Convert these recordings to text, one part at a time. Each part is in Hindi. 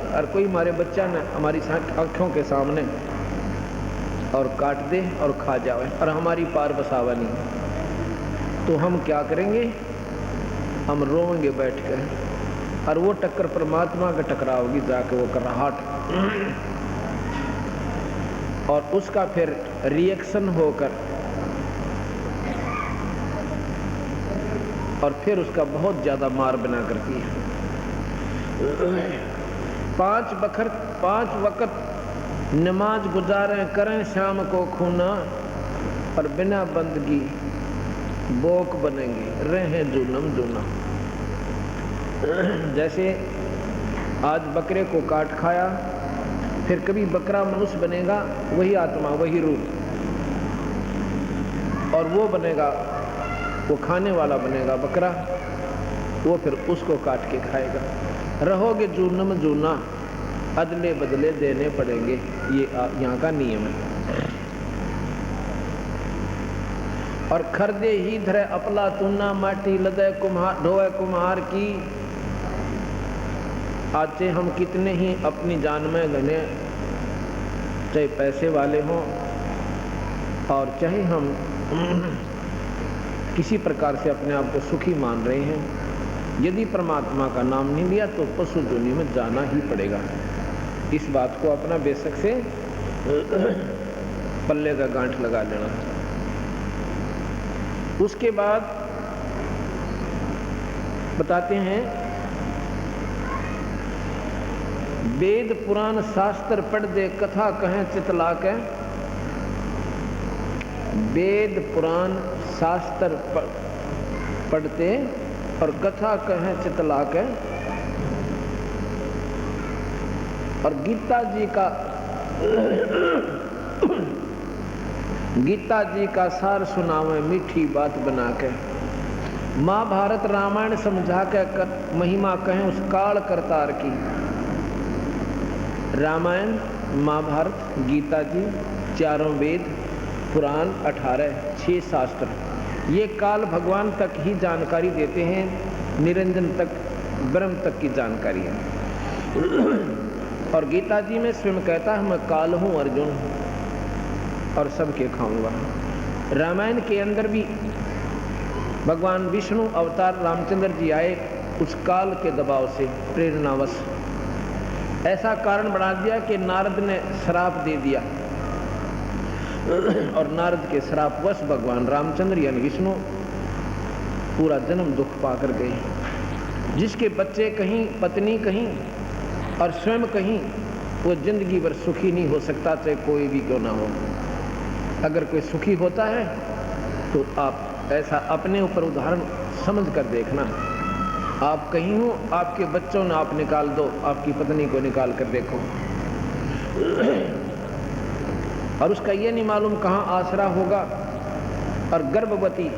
और कोई हमारे बच्चा ने हमारी आँखों के सामने और काट दे और खा जाए और हमारी पार बसावा नहीं, तो हम क्या करेंगे? हम रोएंगे बैठकर। और वो टक्कर परमात्मा का टकराओगी जाके, वो कराहट, और उसका फिर रिएक्शन होकर और फिर उसका बहुत ज्यादा मार बना करती है। 5 वक्त नमाज गुजारें करें शाम को खूना, और बिना बंदगी बोक बनेंगे रहें जूनम जूना। जैसे आज बकरे को काट खाया, फिर कभी बकरा मनुष्य बनेगा, वही आत्मा वही रूप, और वो बनेगा, वो खाने वाला बनेगा बकरा, वो फिर उसको काट के खाएगा। रहोगे जूनम जूना, अदले बदले देने पड़ेंगे, ये यहाँ का नियम है। और खरदे ही धरे अपला तुना, माटी लदे कुम्हार ढोए कुम्हार की। आज हम कितने ही अपनी जान में घने, चाहे पैसे वाले हों और चाहे हम किसी प्रकार से अपने आप को सुखी मान रहे हैं, यदि परमात्मा का नाम नहीं लिया तो पशु दुनिया में जाना ही पड़ेगा। इस बात को अपना बेशक से पल्ले का गांठ लगा लेना। उसके बाद बताते हैं, वेद पुराण शास्त्र पढ़ दे कथा कहें चितला के। वेद पुराण शास्त्र पढ़ते और कथा कहें चितला के, और गीता जी का सार सुनावे मीठी बात बना के। महाभारत रामायण समझा के महिमा कहें उस काल करतार की। रामायण, महाभारत, गीता जी, चारों वेद, पुराण 18, 6 शास्त्र, ये काल भगवान तक ही जानकारी देते हैं, निरंजन तक, ब्रह्म तक की जानकारी है। और गीता जी में स्वयं कहता है, मैं काल हूँ अर्जुन और सबके खाऊंगा। रामायण के अंदर भी भगवान विष्णु अवतार रामचंद्र जी आए, उस काल के दबाव से प्रेरणावश ऐसा कारण बना दिया कि नारद ने श्राप दे दिया, और नारद के श्रापवश भगवान रामचंद्र यानी विष्णु पूरा जन्म दुख पाकर गए। जिसके बच्चे कहीं, पत्नी कहीं और स्वयं कहीं, वो जिंदगी भर सुखी नहीं हो सकता, चाहे कोई भी क्यों ना हो। अगर कोई सुखी होता है तो आप ऐसा अपने ऊपर उदाहरण समझ कर देखना। आप कहीं हो, आपके बच्चों ने आप निकाल दो, आपकी पत्नी को निकाल कर देखो, और उसका ये नहीं मालूम कहाँ आसरा होगा। और गर्भवती,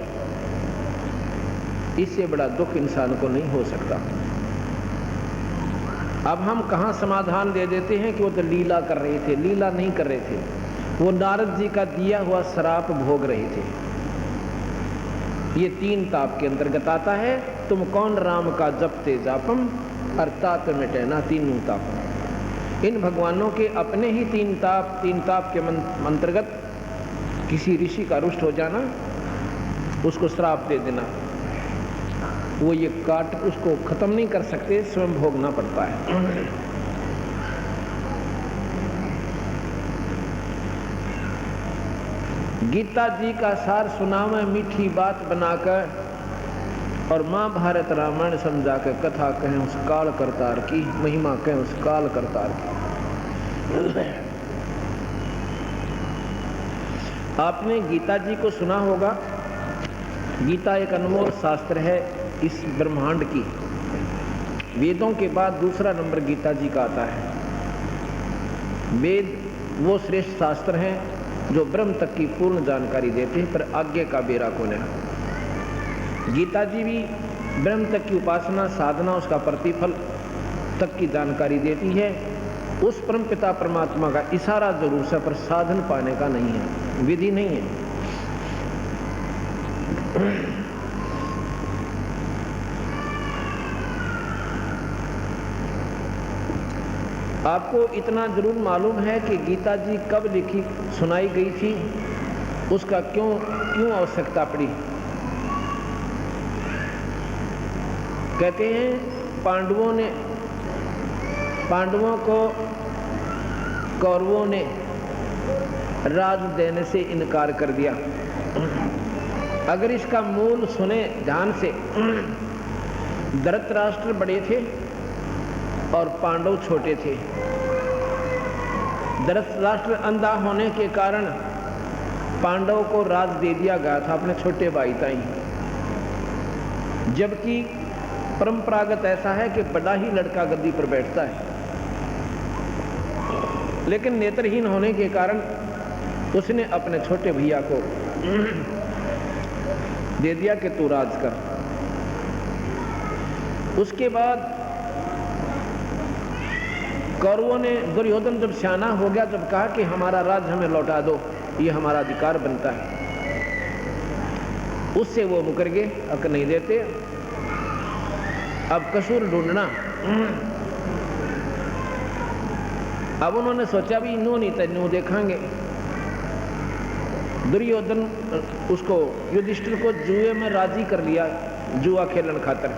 इससे बड़ा दुख इंसान को नहीं हो सकता। अब हम कहाँ समाधान दे देते हैं कि वो तो लीला कर रहे थे। लीला नहीं कर रहे थे, वो नारद जी का दिया हुआ श्राप भोग रहे थे। ये 3 ताप के अंतर्गत आता है। तुम कौन राम का जपते जापम, अर्थात मिटे ना 3 ताप। इन भगवानों के अपने ही 3 ताप के अंतर्गत किसी ऋषि का रुष्ट हो जाना, उसको श्राप दे देना, वो ये काट उसको खत्म नहीं कर सकते, स्वयं भोगना पड़ता है। गीता जी का सार सुनावे मीठी बात बनाकर, और महाभारत रामायण समझा के कथा कहें उस काल करतार की, महिमा कहें उस काल करतार की। आपने गीता जी को सुना होगा। गीता एक अनमोल शास्त्र है इस ब्रह्मांड की। वेदों के बाद दूसरा नंबर गीता जी का आता है। वेद वो श्रेष्ठ शास्त्र हैं जो ब्रह्म तक की पूर्ण जानकारी देते हैं, पर आगे का बेरा कौन है। गीता जी भी ब्रह्म तक की उपासना, साधना, उसका प्रतिफल तक की जानकारी देती है। उस परम पिता परमात्मा का इशारा जरूर से, पर साधन पाने का नहीं है, विधि नहीं है। आपको इतना जरूर मालूम है कि गीता जी कब लिखी सुनाई गई थी, उसका क्यों आवश्यकता पड़ी? कहते हैं पांडवों को कौरवों ने राज देने से इनकार कर दिया। अगर इसका मूल सुने ध्यान से, धृतराष्ट्र बड़े थे और पांडव छोटे थे। धृतराष्ट्र अंधा होने के कारण पांडव को राज दे दिया गया था अपने छोटे भाई ताई, जबकि परंपरागत ऐसा है कि बड़ा ही लड़का गद्दी पर बैठता है। लेकिन नेत्रहीन होने के कारण उसने अपने छोटे भैया को दे दिया कि तू राज कर। उसके बाद कौरवों ने, दुर्योधन जब सियाना हो गया, जब कहा कि हमारा राज हमें लौटा दो, ये हमारा अधिकार बनता है, उससे वो मुकर गए, अब नहीं देते। अब कसूर ढूंढना। अब उन्होंने सोचा भी नो नहीं तो नो देखेंगे। दुर्योधन उसको, युधिष्ठिर को जुए में राजी कर लिया, जुआ खेलन खातर,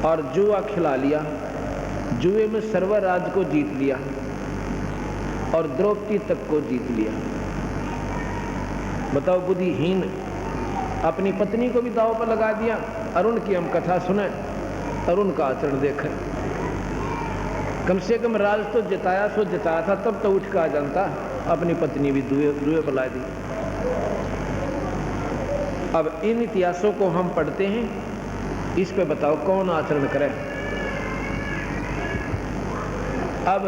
और जुआ खिला लिया। जुए में सर्वराज को जीत लिया और द्रौपदी तक को जीत लिया। बताओ, बुद्धिहीन अपनी पत्नी को भी दांव पर लगा दिया। अरुण की हम कथा सुने, अरुण का आचरण देखें। कम से कम राज तो जिताया सो जिताया था, तब तो उठ कर आ जानता, अपनी पत्नी भी दुए बुला दी। अब इन इतिहासों को हम पढ़ते हैं, इस पे बताओ कौन आचरण करे। अब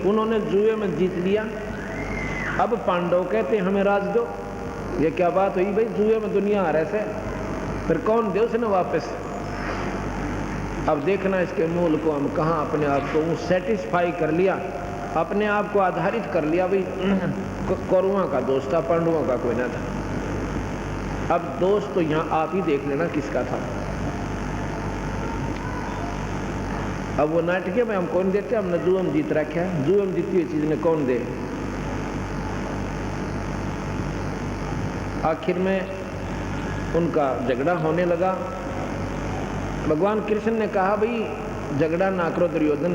उन्होंने जुए में जीत लिया। अब पांडव कहते हमें राज दो। ये क्या बात हुई भाई, जुए में दुनिया आ रहे से, फिर कौन दे उसने वापस। अब देखना इसके मूल को हम कहाँ अपने आप को सेटिस्फाई कर लिया, अपने आप को आधारित कर लिया। भाई कौरवों का दोस्त था, पांडवों का कोई ना था। अब दोस्त तो यहाँ आप ही देख लेना किसका था। अब वो नाटक में हम कौन देते, हमने जुएम जीत रखा है, जुएम जीती हुई चीज ने कौन दे। आखिर में उनका झगड़ा होने लगा। भगवान कृष्ण ने कहा भाई झगड़ा ना करो दुर्योधन,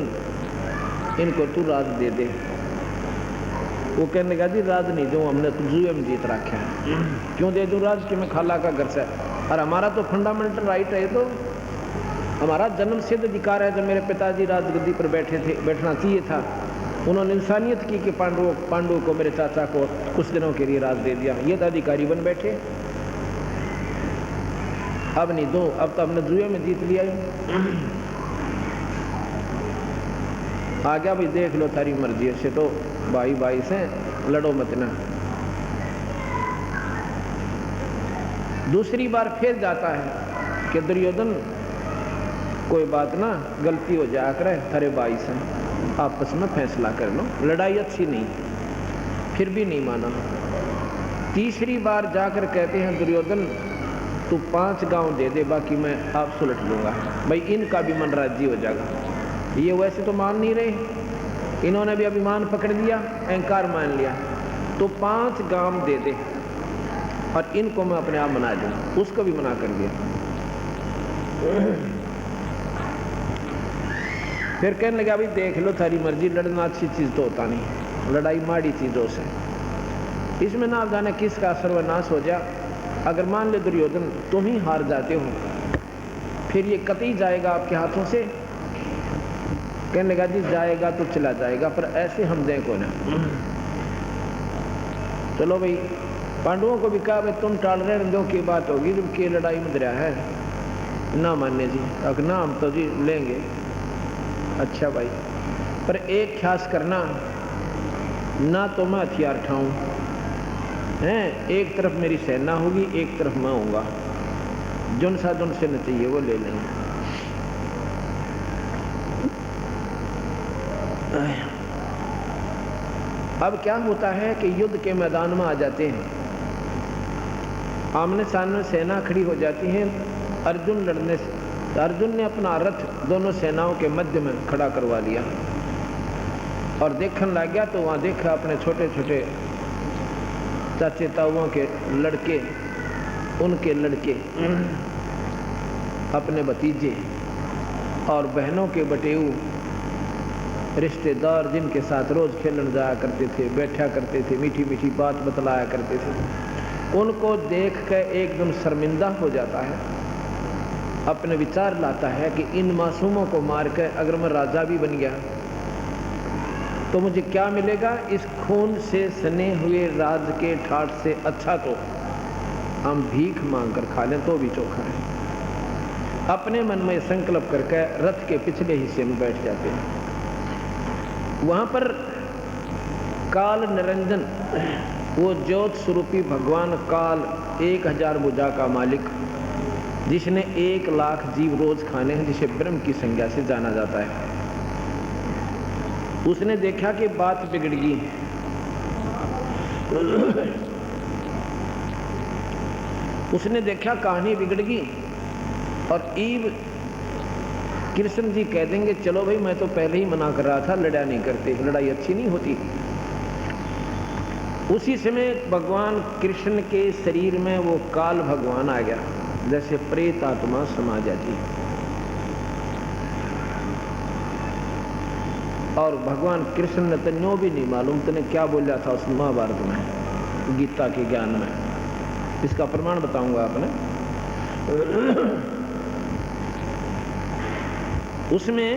इनको तू राज दे दे। वो कहने लगा जी राज नहीं दूं, हमने तो जुए में जीत रखा है, क्यों दे दूं राज कि मैं खाला का घर से, और हमारा तो फंडामेंटल राइट है, तो हमारा जन्म सिद्ध अधिकार है। जब मेरे पिताजी राजगद्दी पर बैठे थे, बैठना चाहिए था, उन्होंने इंसानियत की कि पांडवों को, मेरे चाचा को कुछ दिनों के लिए राज दे दिया, ये तो अधिकारी बन बैठे। अब नहीं दो, अब तो हमने जुए में जीत लिया। आ गया भाई, देख लो तारी मर्जी से, तो भाई भाई से लड़ो मत ना। दूसरी बार फिर जाता है कि दुर्योधन कोई बात ना, गलती हो जाया करे, थारे भाई से आपस में फैसला कर लो, लड़ाई अच्छी नहीं। फिर भी नहीं माना। तीसरी बार जाकर कहते हैं दुर्योधन तू 5 गांव दे दे, बाकी मैं आप सुलट लूंगा, भाई इनका भी मन राजी हो जाएगा। ये वैसे तो मान नहीं रहे, इन्होंने भी अभिमान पकड़ लिया, अहंकार मान लिया, तो 5 गांव दे दे और इनको मैं अपने आप मना दूंगा। उसको भी मना कर दिया। फिर कहने लगा भाई देख लो थारी मर्जी, लड़ना अच्छी चीज तो होता नहीं, लड़ाई माड़ी चीजों से, इसमें ना जाने किसका सर्वनाश हो जा। अगर मान ले दुर्योधन तुम ही हार जाते हो, फिर ये कतई जाएगा आपके हाथों से। कहने लगा जी जाएगा तो चला जाएगा, पर ऐसे हम दें को ना। चलो भाई, पांडवों को भी कहा भाई तुम टाल रहे दो की बात होगी, जब की लड़ाई में दरिया है, ना मान्य जी। अगर ना हम तो जी लेंगे। अच्छा भाई, पर एक ख्यास करना ना, तो मैं हथियार उठाऊं हैं, एक तरफ मेरी सेना होगी, एक तरफ मैं होऊंगा, जुन सा जुन से न चाहिए वो ले लेंगे। अब क्या होता है कि युद्ध के मैदान में आ जाते हैं, आमने सामने सेना खड़ी हो जाती है, अर्जुन लड़ने अर्जुन ने अपना रथ दोनों सेनाओं के मध्य में खड़ा करवा लिया और देखने लग गया। तो वहाँ देखा अपने छोटे छोटे चाचे ताऊओं के लड़के, उनके लड़के, अपने भतीजे और बहनों के बटेऊ, रिश्तेदार जिनके साथ रोज खेलने जाया करते थे, बैठा करते थे, मीठी मीठी बात बतलाया करते थे, उनको देख कर एकदम शर्मिंदा हो जाता है। अपने विचार लाता है कि इन मासूमों को मार कर अगर मैं राजा भी बन गया तो मुझे क्या मिलेगा? इस खून से सने हुए राज के ठाट से अच्छा तो हम भीख मांग कर खा लें तो भी चोखा है। अपने मन में संकल्प करके रथ के पिछले हिस्से में बैठ जाते हैं। वहां पर काल निरंजन, वो ज्योत स्वरूपी भगवान काल, 1000 भुजा का मालिक, जिसने 1 लाख जीव रोज खाने हैं, जिसे ब्रह्म की संज्ञा से जाना जाता है, उसने देखा कि बात बिगड़ गई। उसने देखा कहानी बिगड़ गई और ईब कृष्ण जी कह देंगे चलो भाई मैं तो पहले ही मना कर रहा था, लड़ा नहीं करते, लड़ाई अच्छी नहीं होती। उसी समय भगवान कृष्ण के शरीर में वो काल भगवान आ गया, जैसे प्रेत आत्मा समा जाती। और भगवान कृष्ण ने तन्यो भी नहीं मालूम तने क्या बोला था उस महाभारत में, गीता के ज्ञान में। इसका प्रमाण बताऊंगा आपने। उसमें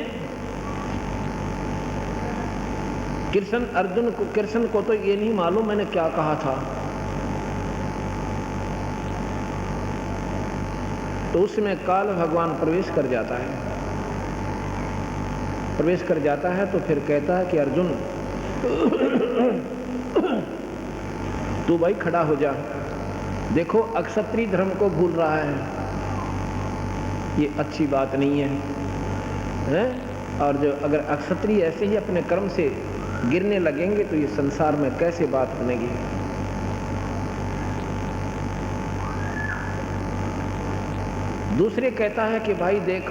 कृष्ण को तो ये नहीं मालूम मैंने क्या कहा था। तो उसमें काल भगवान प्रवेश कर जाता है। प्रवेश कर जाता है तो फिर कहता है कि अर्जुन तू भाई खड़ा हो जा, देखो अक्षत्रिय धर्म को भूल रहा है, ये अच्छी बात नहीं है? और जो अगर अक्षत्रिय ऐसे ही अपने कर्म से गिरने लगेंगे तो ये संसार में कैसे बात बनेगी। दूसरे कहता है कि भाई देख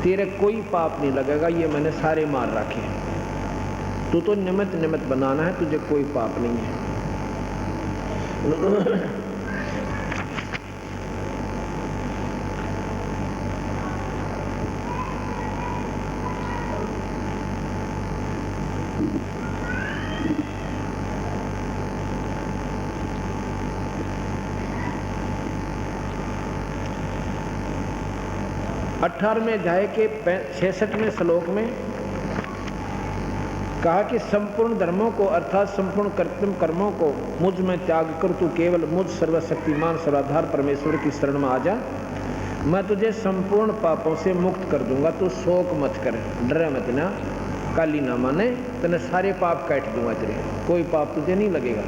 तेरे कोई पाप नहीं लगेगा, ये मैंने सारे मार रखे हैं, तू तो निमित्त बनाना है, तुझे कोई पाप नहीं है। अठारहवें अध्याय के 66वें श्लोक में कहा कि संपूर्ण धर्मों को अर्थात संपूर्ण कृत्रिम कर्मों को मुझ में त्याग कर तू केवल मुझ सर्वशक्तिमान सर्वाधार परमेश्वर की शरण में आ जा, मैं तुझे संपूर्ण पापों से मुक्त कर दूंगा। तू शोक मत कर, डर मत ना, काली ना माने, तेने सारे पाप काट दूंगा, तेरे कोई पाप तुझे नहीं लगेगा।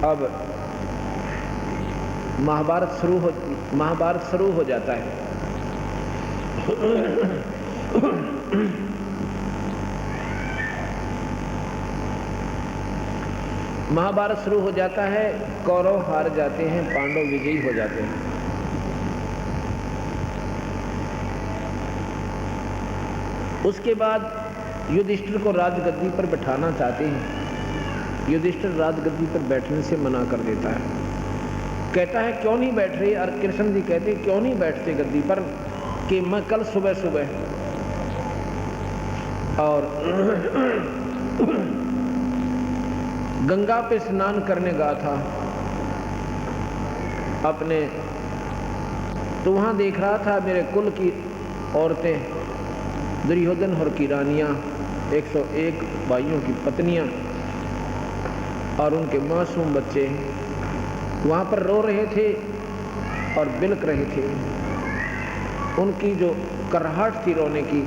अब महाभारत शुरू हो जाता है। महाभारत शुरू हो जाता है, कौरव हार जाते हैं, पांडव विजयी हो जाते हैं। उसके बाद युधिष्ठिर को राजगद्दी पर बैठाना चाहते हैं। युधिष्ठिर राजगद्दी पर बैठने से मना कर देता है, कहता है क्यों नहीं बैठ रहे? और कृष्ण जी कहते हैं क्यों नहीं बैठते गद्दी पर, कि मैं कल सुबह सुबह और गंगा पे स्नान करने गया था अपने, तो वहां देख रहा था मेरे कुल की औरतें, दुर्योधन और की रानियां, 101 भाइयों की पत्नियां और उनके मासूम बच्चे वहाँ पर रो रहे थे और बिलक रहे थे। उनकी जो कराहट थी रोने की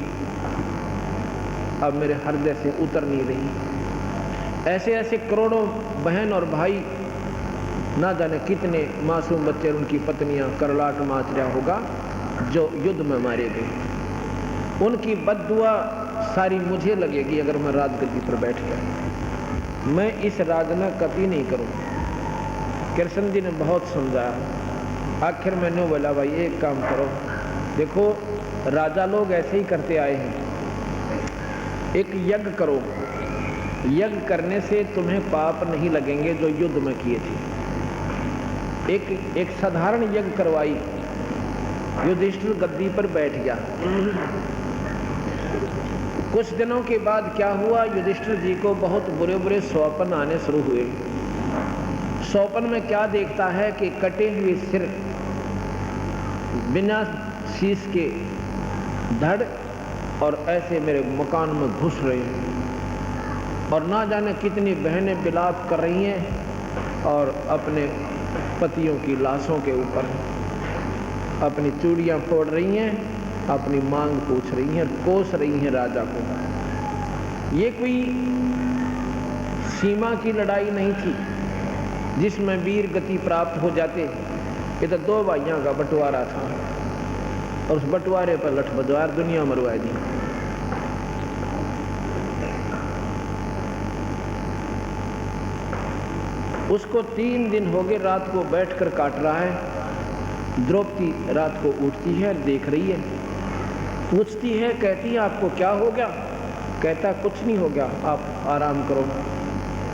अब मेरे हृदय से उतर नहीं रही। ऐसे ऐसे करोड़ों बहन और भाई, ना जाने कितने मासूम बच्चे और उनकी पत्नियां करलाट माच रहा होगा, जो युद्ध में मारे गए, उनकी बद्दुआ सारी मुझे लगेगी अगर मैं राजगद्दी पर बैठ गया। मैं इस राजना कभी नहीं करूं। कृष्ण जी ने बहुत समझाया। आखिर मैंने बोला भाई एक काम करो, देखो राजा लोग ऐसे ही करते आए हैं, एक यज्ञ करो, यज्ञ करने से तुम्हें पाप नहीं लगेंगे जो युद्ध में किए थे। एक साधारण यज्ञ करवाई, युधिष्ठिर गद्दी पर बैठ गया। कुछ दिनों के बाद क्या हुआ, युधिष्ठिर जी को बहुत बुरे बुरे स्वप्न आने शुरू हुए। स्वप्न में क्या देखता है कि कटे हुए सिर, बिना शीश के धड़, और ऐसे मेरे मकान में घुस रहे हैं, और ना जाने कितनी बहनें विलाप कर रही हैं और अपने पतियों की लाशों के ऊपर अपनी चूड़ियां फोड़ रही हैं, अपनी मांग पूछ रही हैं, कोस रही हैं राजा को। ये कोई सीमा की लड़ाई नहीं थी जिसमें वीर गति प्राप्त हो जाते। ये तो दो भाइयों का बंटवारा था, और उस बंटवारे पर लठ बजवार दुनिया मरवा दी। उसको 3 दिन हो गए रात को बैठकर काट रहा है। द्रौपदी रात को उठती है, देख रही है, पूछती है, कहती है आपको क्या हो गया? कहता कुछ नहीं हो गया, आप आराम करो।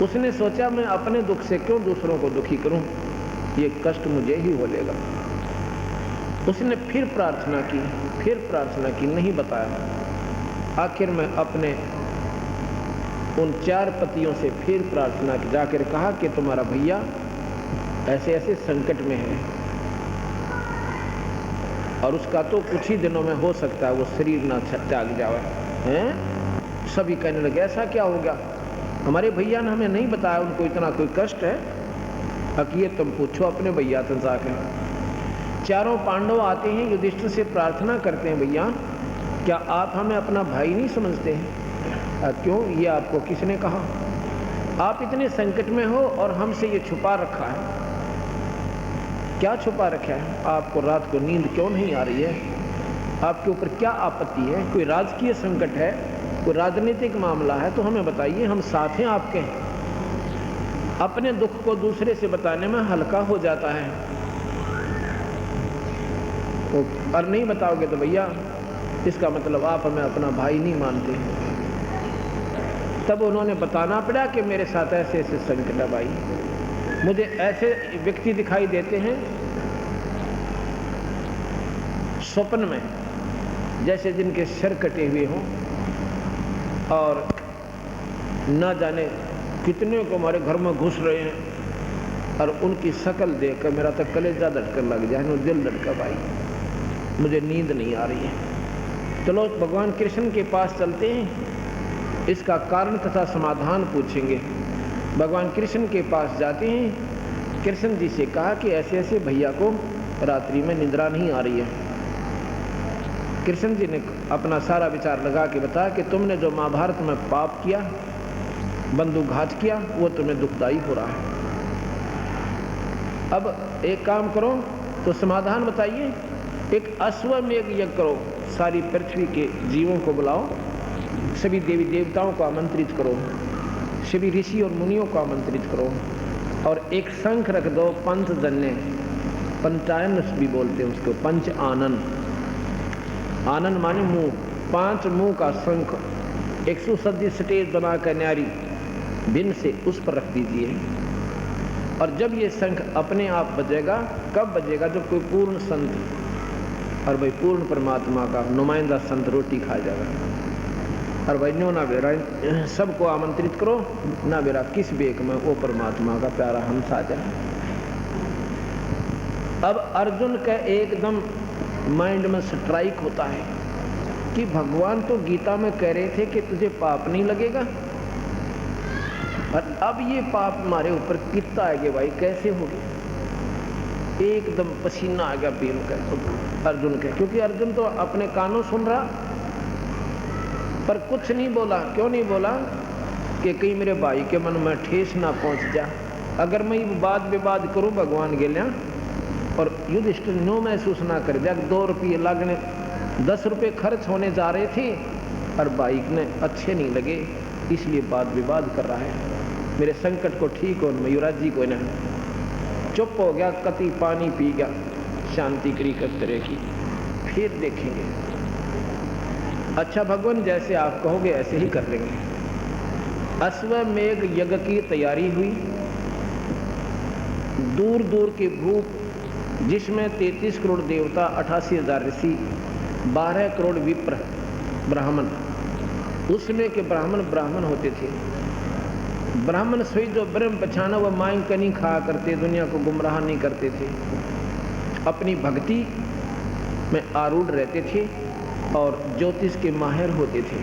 उसने सोचा मैं अपने दुख से क्यों दूसरों को दुखी करूं, ये कष्ट मुझे ही होलेगा। उसने फिर प्रार्थना की, नहीं बताया। आखिर में अपने उन 4 पतियों से फिर प्रार्थना की, जाकर कहा कि तुम्हारा भैया ऐसे ऐसे संकट में है, और उसका तो कुछ ही दिनों में हो सकता है वो शरीर ना त्याग जाए हैं। सभी कहने लगे ऐसा क्या हो गया, हमारे भैया ने हमें नहीं बताया उनको इतना कोई कष्ट है। ये तुम पूछो अपने भैया से जाकर। 4 पांडव आते हैं, युधिष्ठिर से प्रार्थना करते हैं, भैया क्या आप हमें अपना भाई नहीं समझते हैं? क्यों, ये आपको किसने कहा? आप इतने संकट में हो और हमसे ये छुपा रखा है। क्या छुपा रखा है? आपको रात को नींद क्यों नहीं आ रही है? आपके ऊपर क्या आपत्ति है? कोई राजकीय संकट है, कोई राजनीतिक मामला है तो हमें बताइए, हम साथ हैं आपके। अपने दुख को दूसरे से बताने में हल्का हो जाता है, और नहीं बताओगे तो भैया इसका मतलब आप हमें अपना भाई नहीं मानते। तब उन्होंने बताना पड़ा कि मेरे साथ ऐसे ऐसे संकट है भाई, मुझे ऐसे व्यक्ति दिखाई देते हैं स्वप्न में जैसे जिनके सिर कटे हुए हों, और न जाने कितने को हमारे घर में घुस रहे हैं, और उनकी शक्ल देखकर मेरा तो कलेजा धड़कन लग जाए, नो दिल धड़का भाई, मुझे नींद नहीं आ रही है। चलो भगवान कृष्ण के पास चलते हैं, इसका कारण तथा समाधान पूछेंगे। भगवान कृष्ण के पास जाते हैं, कृष्ण जी से कहा कि ऐसे ऐसे भैया को रात्रि में निद्रा नहीं आ रही है। कृष्ण जी ने अपना सारा विचार लगा के बताया कि तुमने जो महाभारत में पाप किया, बंधुघात किया, वो तुम्हें दुखदाई हो रहा है। अब एक काम करो, तो समाधान बताइए। एक अश्वमेध यज्ञ करो, सारी पृथ्वी के जीवों को बुलाओ, सभी देवी देवताओं को आमंत्रित करो, सभी ऋषि और मुनियों को आमंत्रित करो, और एक शंख रख दो पंचजन्य, पंचायन भी बोलते हैं उसको, पंच आनन, आनन माने मुंह, 5 मुंह का शंख 100 स्टेज बना कर न्यारी बिन से उस पर रख दीजिए। और जब ये शंख अपने आप बजेगा, कब बजेगा? जब कोई पूर्ण संत, और भाई पूर्ण परमात्मा का नुमाइंदा संत रोटी खा जाएगा, और भाई नो ना बेरा सबको आमंत्रित करो, ना बेरा किस बेक में वो परमात्मा का प्यारा हंस आ जाए। अब अर्जुन का एकदम माइंड में स्ट्राइक होता है कि भगवान तो गीता में कह रहे थे कि तुझे पाप नहीं लगेगा, और अब ये पाप हमारे ऊपर कितना आएगा भाई, कैसे हो गया? एकदम पसीना आ गया भीम का, अर्जुन का, क्योंकि अर्जुन तो अपने कानों सुन रहा पर कुछ नहीं बोला। क्यों नहीं बोला? कि कहीं मेरे भाई के मन में ठेस ना पहुंच जा। अगर मैं वाद विवाद करूं भगवान के लिए और युधिष्ठिर नो महसूस ना कर दिया 2 रुपये लगने 10 रुपये खर्च होने जा रहे थे और बाइक ने अच्छे नहीं लगे, इसलिए वाद विवाद कर रहा है। मेरे संकट को ठीक हो मयूराज जी को नहीं। चुप हो गया, कति पानी पी गया, शांति करी कर तरह की, फिर देखेंगे। अच्छा भगवान जैसे आप कहोगे ऐसे ही कर लेंगे। अश्वमेघ यज्ञ की तैयारी हुई, दूर दूर के भूप जिसमें 33 करोड़ देवता, 88,000 ऋषि, 12 करोड़ विप्र ब्राह्मण, उसमें के ब्राह्मण होते थे। ब्राह्मण सोई जो ब्रह्म पहचाना वह माई कनी खाया करते, दुनिया को गुमराह नहीं करते थे, अपनी भक्ति में आरूढ़ रहते थे और ज्योतिष के माहिर होते थे।